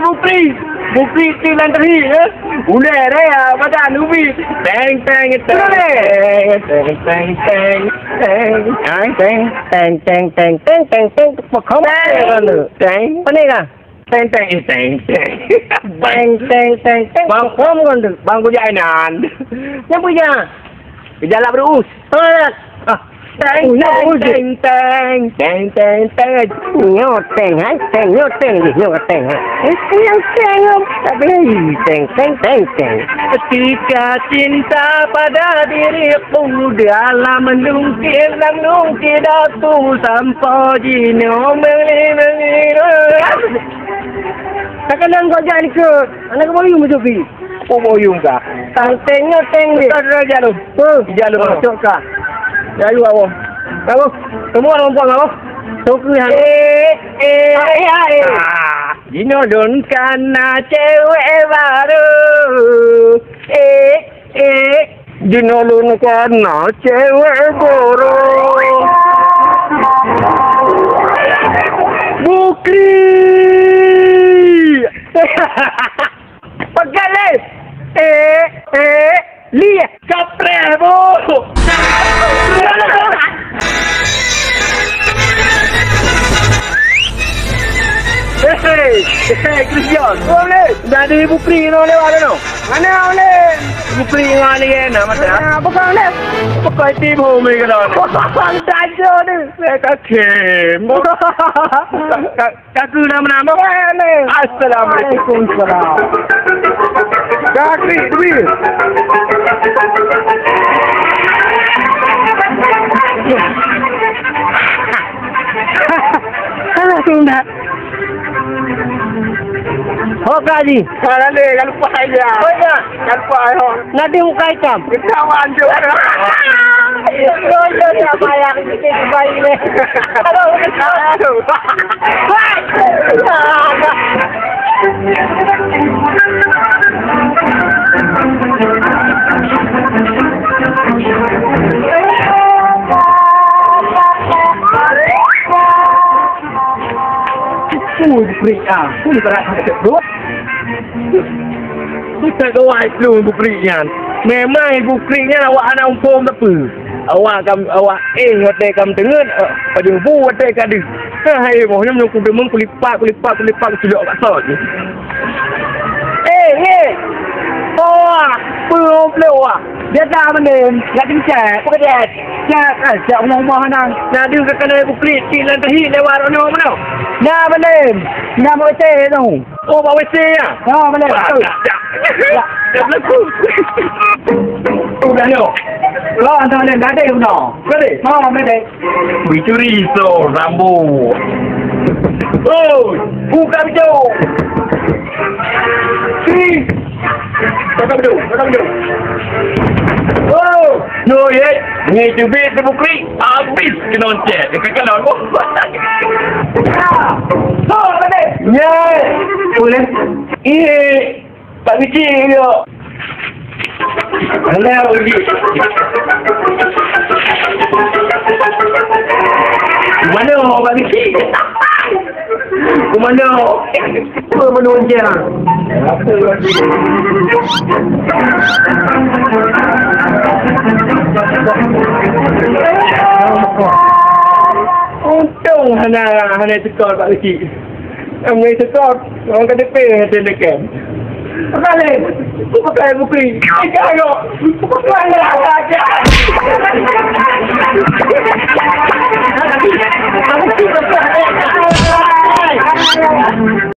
Bukri. Bukri ti lantri ya. Udah ada ya, pada nubi. Teng teng teng teng teng teng teng teng teng teng teng teng teng teng pokok teng mana kan? Teng teng teng teng teng teng teng teng pokok kan tu. Bang punya nan. Yang punya. Jalan berus. Teng teng teng teng teng teng teng nyot teng teng nyot teng nyot teng yang teng tapi teng teng teng teng ketika cinta pada diriku dalam menungkir datu sampai jino takkan kau jadi ke anak boyong mencobi boyong kah teng nyot teng ni jalur masuk kah Jayu awak. Awak. Semua orang puang awak. Suku yang dinodonkan cewek baru. Dinodonkan cewek baru. Bukri. Pagale. Lihat kapre bu. Christian, boleh. Jadi Bukri no lewat no. Mana boleh? Bukri ngali na mata. Apa kau ni? Apa kau tim home ke dah? Tajo ni. Kakem. Kaku nama. Assalamualaikum. Kakri, demi. Salah tunda. Oh kaji, kalau le kalau pakai dia. Oh ya, kalau pakai ho. Nanti ukai kam. Kita wanju. Yo ya bayar kita bayi le. Kalau kita. Bukri pun berat dua. Kita kawai dulu bukrinya. Memang bukrinya awak anak umpum apa? Awak hotel kam tengen pada bu hotel kadu. Hai mohnya menunggu demeng kulipak sudah awak sot. Oh, belum lewat. Dia dah menem, dah kencang, pekerjaan. Siap ngomong nang. Nah dia kena bukri tilan tahi lewat ono mana? Nah menem, nah mau WC tu. Oh mau WC ya? Oh menem. Ya, lepas. Udah no. Lo antara menem dah ada no. Boleh? Oh menem. Curi so rambu. Oh, buka hijau. Kau duduk. Oh, no ye, ni cubit terbukri, habis kena oncet. Dekat kanan kau. Oh, mana? Ya, boleh. Pak Bici dia. Hello, lagi. Mana Pak Bici? Mana? Apa menunjuk? Untung hana tekor Pak Kecil. Ambil tekor, orang kata pay ada dekat. Pakai Bukri. Pakai